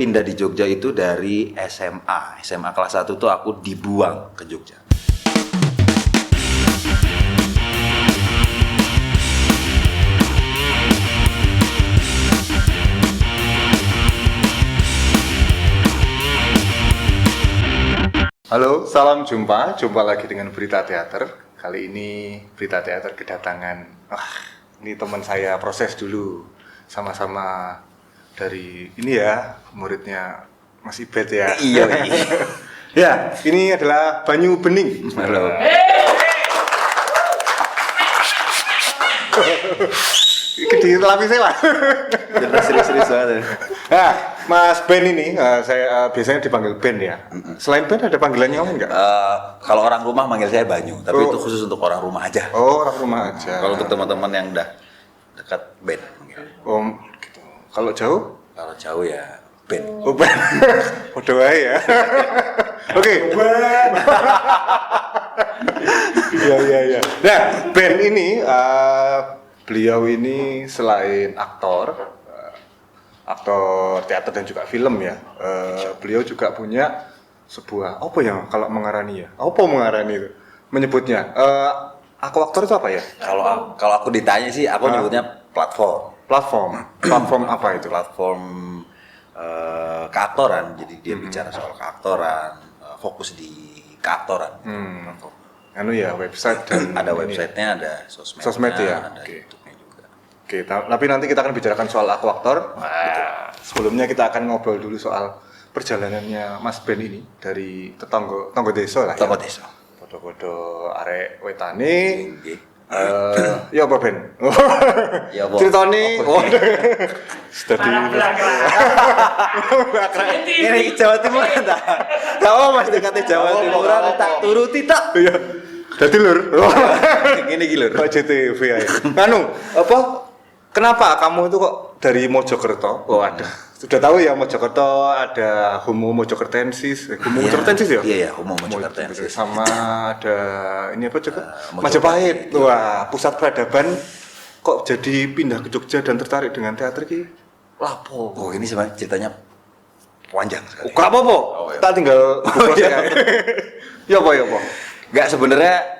Pindah di Jogja itu dari SMA kelas 1 tuh aku dibuang ke Jogja. Halo, salam jumpa lagi dengan Berita Teater. Kali ini Berita Teater kedatangan, ini teman saya proses dulu, sama-sama dari ini ya, muridnya Mas Ibet ya. Iya. Ya, ini adalah Banyu Bening. Halo. Di lapis saya. Serius banget. Nah, Mas Ben ini, saya biasanya dipanggil Ben ya. Selain Ben ada panggilannya lain nggak? Kalau orang rumah manggil saya Banyu, tapi Oh. itu khusus untuk orang rumah aja. Oh, orang rumah aja. Kalau untuk teman-teman yang udah dekat Ben. Oh, gitu. Kalau jauh? Kalau jauh ya Ben. Oh, Ben. Udah wae ya. Oke. Iya. Nah, Ben ini beliau ini selain aktor teater dan juga film ya. Beliau juga punya sebuah apa ya kalau mengarani ya? Apa mengarani itu? Menyebutnya aku aktor itu apa ya? Kalau aku ditanya sih, aku nyebutnya platform. Platform apa itu? Platform keaktoran. Jadi dia bicara soal keaktoran, fokus di keaktoran. Platform. Anu ya, website dan Ada ini. websitenya, ada sosmednya, Sosmed ya? ada Oke. YouTube-nya juga. Oke, tapi nanti kita akan bicarakan soal aku aktor. Sebelumnya kita akan ngobrol dulu soal perjalanannya Mas Ben ini dari tonggo desa lah Toko ya. desa. Podo-podo arek wetane. Nggih. Ya apa Ben? Ya apa? Ceritane. Oh. Dadi Ini Jawa Timur ta. Tahu Mas dekate Jawa Timuran tak turuti tak. Iya. Dadi lur. Gini iki lur. Kok JTV ae. Anu, apa? Kenapa kamu itu kok dari Mojokerto? Oh, ada. Sudah tahu ya Mojokerto ada Homo Mojokertensis. Homo Mojokertensis ya? Iya ya, Homo Mojokertensis. Sama ada ini apa juga? Majapahit. Majapahit. Wah, pusat peradaban kok jadi pindah ke Jogja dan tertarik dengan teater ki? Lapo. Oh, ini sebenarnya ceritanya panjang sekali. Gak apa-apa. iya. Tak tinggal buka iya. Ya apa? Enggak, sebenarnya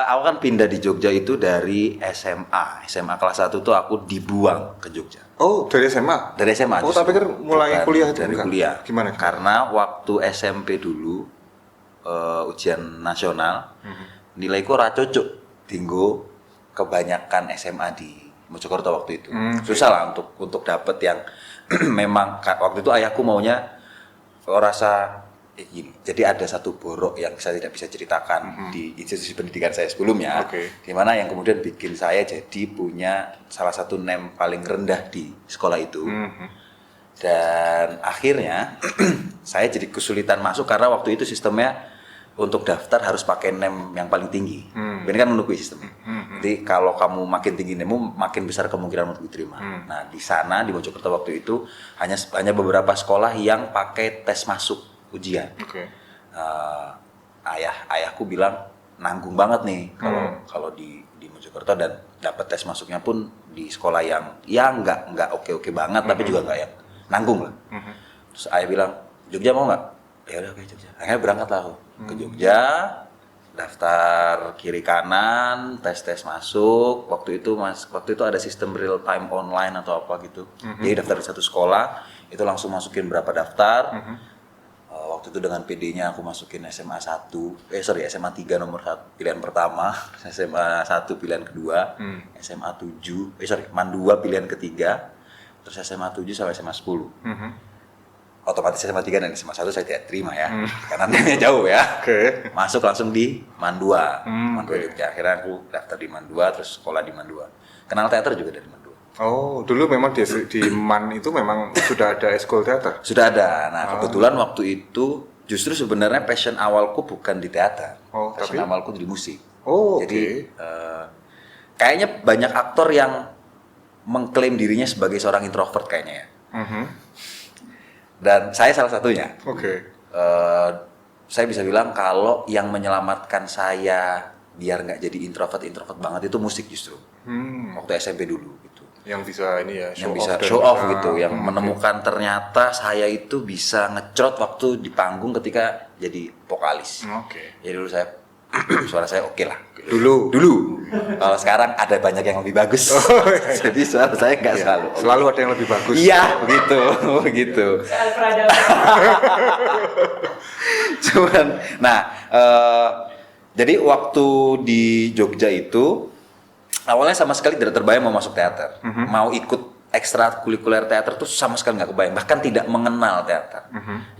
aku kan pindah di Jogja itu dari SMA kelas 1 tuh aku dibuang ke Jogja. Oh, dari SMA? Dari SMA. Oh, justru. tak pikir mulai Bukan, kuliah itu, dari bukan? kuliah. Gimana? Karena waktu SMP dulu ujian nasional nilaiku ora cocok dinggo kebanyakan SMA di Mojokerto waktu itu. Susah lah untuk dapet yang memang waktu itu ayahku maunya rasa gini. Jadi ada satu borok yang saya tidak bisa ceritakan di institusi pendidikan saya sebelumnya, Oke. di mana yang kemudian bikin saya jadi punya salah satu NEM paling rendah di sekolah itu. Dan akhirnya saya jadi kesulitan masuk karena waktu itu sistemnya untuk daftar harus pakai NEM yang paling tinggi. Ini kan menurut sistem. Jadi kalau kamu makin tinggi NEMmu, makin besar kemungkinan untuk diterima. Nah, di sana di Mojokerto waktu itu hanya beberapa sekolah yang pakai tes masuk ujian. Oke. Ayahku bilang nanggung banget nih kalau di Mojokerto, dan dapat tes masuknya pun di sekolah yang ya nggak oke banget, tapi juga nggak yang nanggung lah. Terus ayah bilang, Jogja mau nggak? Ya udah, oke, Jogja. Akhirnya berangkat lah aku ke Jogja, daftar kiri kanan, tes masuk. Waktu itu ada sistem real time online atau apa gitu. Jadi daftar di satu sekolah itu langsung masukin berapa daftar. Waktu itu dengan PD-nya aku masukin SMA 3 nomor 1 pilihan pertama, SMA 1 pilihan kedua, SMA 7, MAN 2 pilihan ketiga, terus SMA 7 sampai SMA 10. Otomatis SMA 3 dan SMA 1 saya tidak terima ya, karena namanya jauh ya. Oke. Masuk langsung di MAN 2. MAN 2 oke. Jogja. Akhirnya aku daftar di MAN 2, terus sekolah di MAN 2. Kenal teater juga dari MAN 2. Oh, dulu memang di MAN itu memang sudah ada ekskul teater. Sudah ada. Nah, kebetulan waktu itu justru sebenarnya passion awalku bukan di teater. Oh, passion tapi? awalku di musik. Oh, Jadi kayaknya banyak aktor yang mengklaim dirinya sebagai seorang introvert kayaknya ya. Dan saya salah satunya. Oke. Saya bisa bilang kalau yang menyelamatkan saya biar nggak jadi introvert banget itu musik justru. Waktu SMP dulu gitu. Yang bisa ini ya, yang bisa show off gitu, yang menemukan ternyata saya itu bisa ngecrot waktu di panggung ketika jadi vokalis. Oke. Jadi dulu saya suara saya oke lah. Dulu. Kalau sekarang ada banyak yang lebih bagus. Jadi suara saya nggak selalu. Selalu ada yang lebih bagus. Iya, begitu. Cuman, nah, jadi waktu di Jogja itu awalnya sama sekali tidak terbayang mau masuk teater, mau ikut ekstrakurikuler teater tuh sama sekali nggak kebayang, bahkan tidak mengenal teater.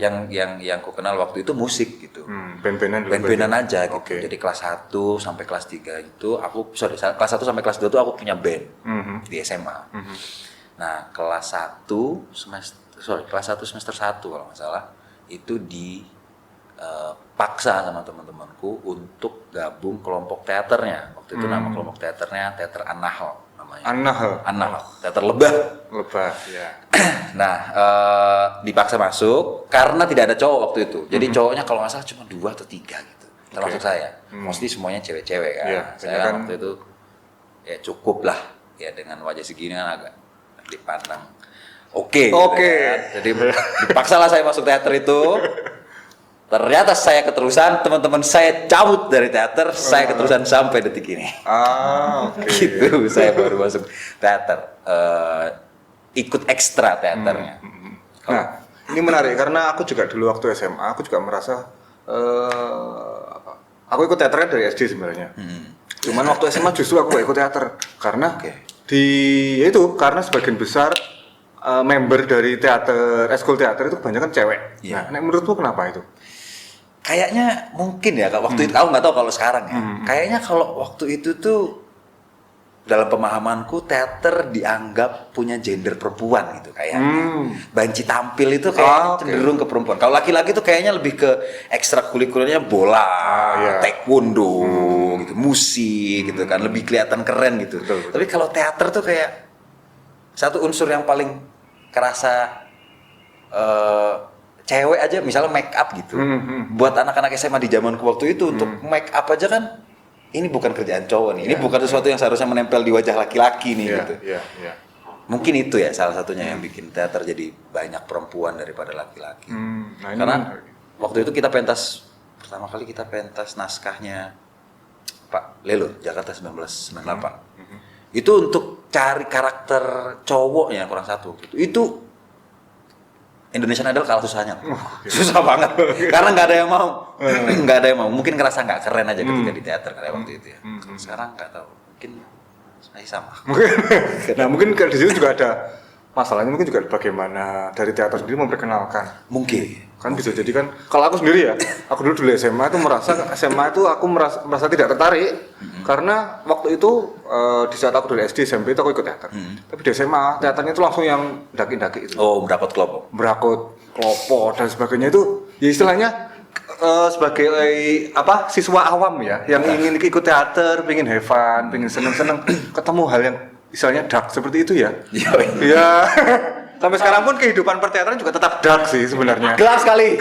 Yang ku kenal waktu itu musik gitu, band-bandan aja gitu. Okay. Jadi kelas 1 sampai kelas 3 itu kelas 1 sampai kelas 2 tuh aku punya band di SMA. Nah kelas 1 semester 1 kalau nggak salah itu paksa sama teman-temanku untuk gabung kelompok teaternya. Waktu itu nama kelompok teaternya Teater An-Nahl namanya. An-Nahl, teater lebah. Ya. Nah, dipaksa masuk karena tidak ada cowok waktu itu. Jadi cowoknya kalau nggak salah cuma 2 atau 3 gitu. Termasuk saya. Mostly semuanya cewek-cewek kan. Yeah, saya kan waktu itu ya cukup lah ya dengan wajah segini kan agak dipandang oke. Gitu kan. Jadi dipaksa lah saya masuk teater itu. Ternyata saya keterusan, teman-teman saya cabut dari teater, saya keterusan sampai detik ini. Gitu, saya baru masuk teater, ikut ekstra teaternya. Nah, ini menarik karena aku juga dulu waktu SMA, aku juga merasa, aku ikut teaternya dari SD sebenarnya. Cuman waktu SMA justru aku gak ikut teater, karena karena sebagian besar member dari teater, eskul teater itu kebanyakan cewek. Yeah. Nah, menurutmu kenapa itu? Kayaknya mungkin ya, waktu itu aku nggak tahu kalau sekarang ya. Kayaknya kalau waktu itu tuh dalam pemahamanku teater dianggap punya gender perempuan gitu kayaknya. Banci tampil itu kayak cenderung ke perempuan. Kalau laki-laki tuh kayaknya lebih ke ekstrakurikulernya bola, taekwondo, gitu, musik gitu kan, lebih kelihatan keren gitu. Betul. Tapi kalau teater tuh kayak satu unsur yang paling kerasa cewek aja, misalnya make up gitu. Buat anak-anak SMA di zamanku waktu itu untuk make up aja kan ini bukan kerjaan cowok nih. Ini bukan sesuatu yang seharusnya menempel di wajah laki-laki nih gitu. Mungkin itu ya salah satunya yang bikin teater jadi banyak perempuan daripada laki-laki. Karena waktu itu pertama kali kita pentas naskahnya Pak Lelo Jakarta 1998. Itu untuk cari karakter cowoknya kurang satu gitu. Itu Indonesian Idol kalah susahnya, susah banget, karena nggak ada yang mau, mungkin ngerasa nggak keren aja ketika di teater kayak waktu itu ya. Sekarang nggak tahu, mungkin masih sama. Nah mungkin di situ juga ada masalahnya, mungkin juga bagaimana dari teater sendiri memperkenalkan. Mungkin. Kan bisa jadi kan, kalau aku sendiri ya, aku dulu SMA itu aku merasa tidak tertarik karena waktu itu di saat aku dari SD SMP itu aku ikut teater. Tapi di SMA teaternya itu langsung yang daki-daki itu. Oh, merakot kelopo dan sebagainya itu ya istilahnya sebagai siswa awam ya yang ingin ikut teater, pengen have fun, pengen seneng-seneng, ketemu hal yang istilahnya dark seperti itu ya. Iya. Sampai sekarang pun kehidupan perteateran juga tetap dark sih sebenarnya. Gelap sekali.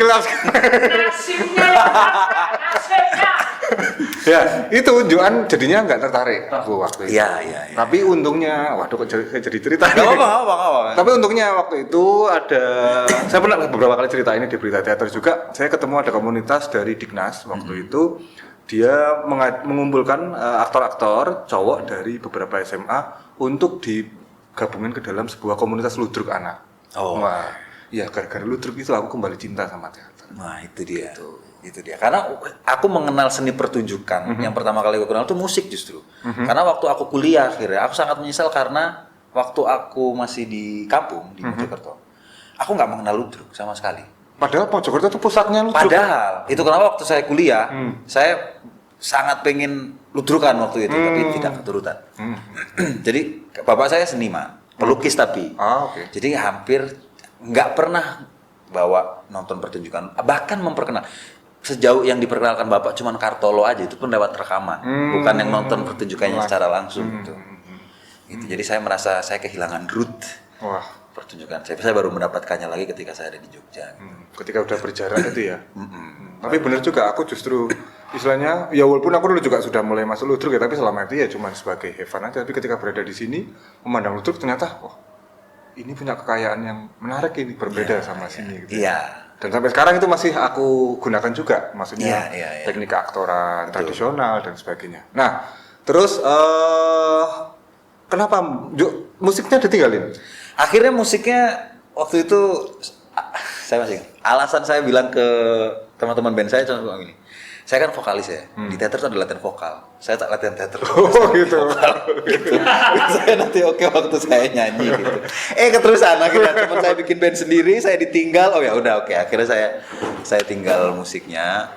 Ya, itu Joan jadinya nggak tertarik aku waktu itu. Iya. Tapi untungnya, waduh kok jadi cerita. Gak apa-apa. Tapi untungnya waktu itu saya pernah beberapa kali cerita ini di Berita Teater juga. Saya ketemu ada komunitas dari Dignas waktu itu. Dia mengumpulkan aktor-aktor cowok dari beberapa SMA untuk digabungin ke dalam sebuah komunitas ludruk anak. Wah, iya gara-gara ludruk itu aku kembali cinta sama teater. Nah itu dia. Itu dia. Karena aku mengenal seni pertunjukan. Yang pertama kali aku kenal itu musik justru. Karena waktu aku kuliah akhirnya, aku sangat menyesal karena waktu aku masih di kampung di Mojokerto, aku nggak mengenal ludruk sama sekali. Padahal Mojokerto itu pusatnya ludruk. Padahal itu kenapa waktu saya kuliah, saya sangat pengen ludrukan waktu itu, tapi tidak keturutan. Jadi bapak saya seniman, pelukis tapi. Jadi hampir nggak pernah bawa nonton pertunjukan, bahkan memperkenal. Sejauh yang diperkenalkan bapak cuman Kartolo aja, itu pun lewat rekaman, bukan yang nonton pertunjukannya secara langsung gitu. Jadi saya merasa saya kehilangan root pertunjukan. Saya baru mendapatkannya lagi ketika saya ada di Jogja. Ketika udah berjarak itu ya. Tapi benar juga, aku justru istilahnya ya walaupun aku dulu juga sudah mulai masuk ludruk ya, tapi selama itu ya cuma sebagai have fun aja. Tapi ketika berada di sini memandang ludruk ternyata wah ini punya kekayaan yang menarik, ini berbeda sama sini gitu. Iya. Dan sampai sekarang itu masih aku gunakan juga, maksudnya Iya. teknik keaktoran tradisional dan sebagainya. Nah, terus kenapa musiknya ditinggalin? Akhirnya musiknya waktu itu saya masih ingat. Alasan saya bilang ke teman-teman band saya cuma gini. Saya kan vokalis ya. Di teater tuh ada latihan vokal. Saya tak latihan teater. Oh gitu. Gitu. Saya nanti oke waktu saya nyanyi gitu. Keterusan akhirnya teman saya bikin band sendiri, saya ditinggal. Oh ya udah oke. Akhirnya saya tinggal musiknya.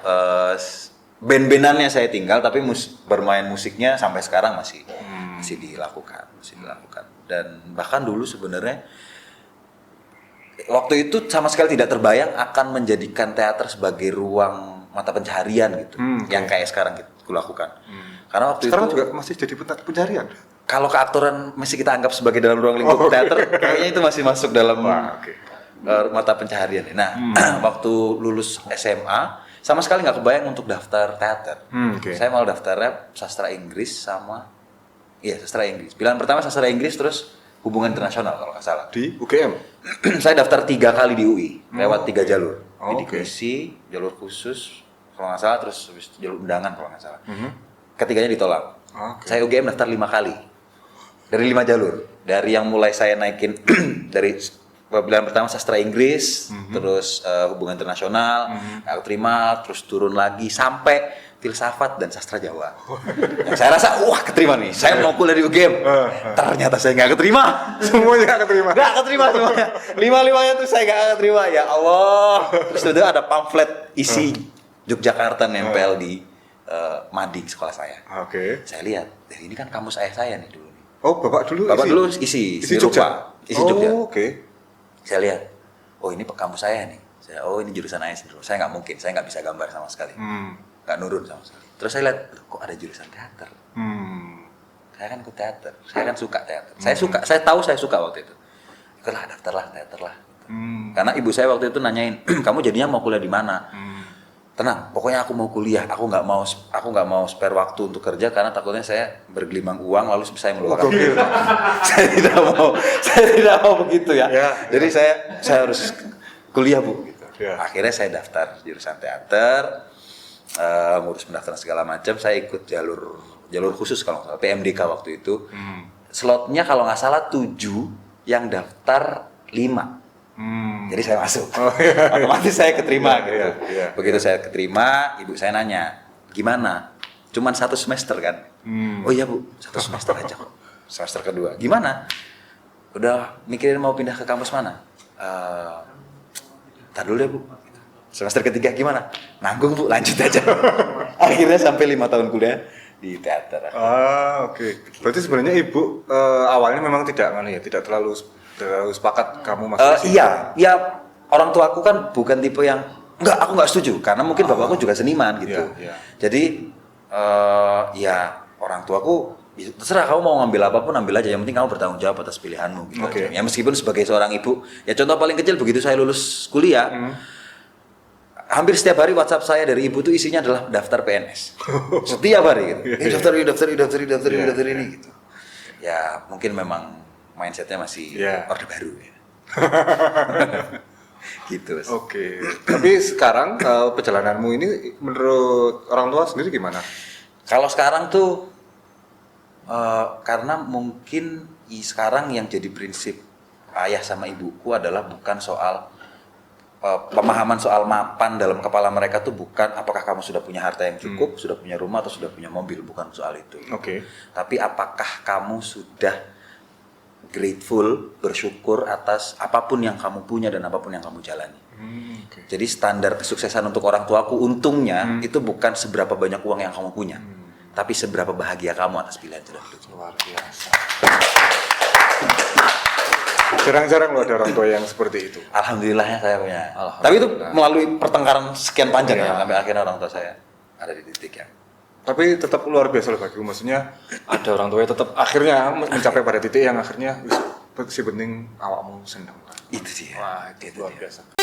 Band-bandannya saya tinggal, tapi bermain musiknya sampai sekarang masih dilakukan. Dan bahkan dulu sebenarnya waktu itu sama sekali tidak terbayang akan menjadikan teater sebagai ruang mata pencaharian gitu, yang kayak sekarang gitu lakukan. Karena waktu sekarang itu juga masih jadi pencarian. kalau keaktoran masih kita anggap sebagai dalam ruang lingkup teater, kayaknya itu masih masuk dalam mata pencaharian. Nah, waktu lulus SMA, sama sekali nggak kebayang untuk daftar teater. Saya malah daftarnya sastra Inggris sastra Inggris. Pilihan pertama sastra Inggris, terus hubungan internasional kalau nggak salah. Di UGM? Saya daftar 3 kali di UI, lewat 3 jalur. Bidik misi, jalur khusus, kalau nggak salah, terus jalur undangan kalau nggak salah. Ketiganya ditolak. Saya UGM daftar 5 kali. Dari 5 jalur. Dari yang mulai saya naikin dari pilihan pertama sastra Inggris, terus hubungan internasional, aku terima, terus turun lagi sampai filsafat dan sastra Jawa. Yang saya rasa, wah keterima nih, saya mau kuliah di UGM. Ternyata saya nggak keterima. Semuanya nggak keterima? Nggak keterima semuanya. 5-5-nya tuh saya nggak keterima, ya Allah. Terus itu ada pamflet isi Yogyakarta nempel di mading sekolah saya. Saya lihat, ini kan kamus ayah saya nih dulu. Oh, Bapak dulu isi Jogja? Isi Jogja. Saya lihat, oh ini kampus saya nih. Ini jurusan ayah sendiri. Saya nggak mungkin, saya nggak bisa gambar sama sekali. Nggak nurun sama sekali. Terus saya lihat, kok ada jurusan teater? Saya kan ikut teater, saya kan suka teater. Saya tahu saya suka waktu itu. Ikutlah, daftarlah teater lah. Karena ibu saya waktu itu nanyain, kamu jadinya mau kuliah di mana? Tenang, pokoknya aku mau kuliah. Aku nggak mau spare waktu untuk kerja karena takutnya saya bergelimang uang lalu saya meluangkan. saya tidak mau begitu ya. Jadi saya harus kuliah Bu. Gitu. Akhirnya saya daftar jurusan teater. Ngurus pendaftaran segala macam, saya ikut jalur khusus kalau nggak salah, PMDK waktu itu. Slotnya kalau nggak salah 7, yang daftar 5. Jadi saya masuk. Otomatis saya keterima gitu. Begitu saya keterima, ibu saya nanya, gimana? Cuman 1 semester kan? Oh iya Bu, 1 semester aja kok. Semester kedua, gimana? Udah mikirin mau pindah ke kampus mana? Ntar dulu deh Bu. Semester ketiga gimana? Nanggung Bu, lanjut aja. Akhirnya sampai 5 tahun kuliah di teater. Berarti sebenarnya ibu awalnya memang tidak terlalu sepakat kamu masuk ke sini. Iya, orang tua aku kan bukan tipe yang aku nggak setuju karena mungkin bapakku juga seniman gitu. Jadi orang tuaku terserah kamu mau ngambil apapun ambil aja, yang penting kamu bertanggung jawab atas pilihanmu gitu. Ya meskipun sebagai seorang ibu, ya contoh paling kecil begitu saya lulus kuliah. Hampir setiap hari WhatsApp saya dari ibu tuh isinya adalah daftar PNS. Setiap hari gitu. Daftar ini gitu. Ya mungkin memang mindsetnya masih orde baru ya. Gitu. Tapi sekarang perjalananmu ini menurut orang tua sendiri gimana? Kalau sekarang tuh karena mungkin sekarang yang jadi prinsip ayah sama ibuku adalah bukan soal pemahaman soal mapan dalam kepala mereka tuh bukan apakah kamu sudah punya harta yang cukup, sudah punya rumah atau sudah punya mobil, bukan soal itu. Tapi apakah kamu sudah grateful, bersyukur atas apapun yang kamu punya dan apapun yang kamu jalani. Jadi standar kesuksesan untuk orang tuaku untungnya itu bukan seberapa banyak uang yang kamu punya, tapi seberapa bahagia kamu atas pilihan jalan hidup. Luar biasa. Jarang-jarang loh ada orang tua yang seperti itu. Alhamdulillahnya saya punya. Tapi itu melalui pertengkaran sekian panjang ya sampai akhirnya orang tua saya ada di titik yang. Tapi tetap luar biasa loh bagiku, maksudnya ada orang tua yang tetap akhirnya mencapai pada titik yang akhirnya si penting awakmu senang. Itu sih. Wah, itu luar biasa.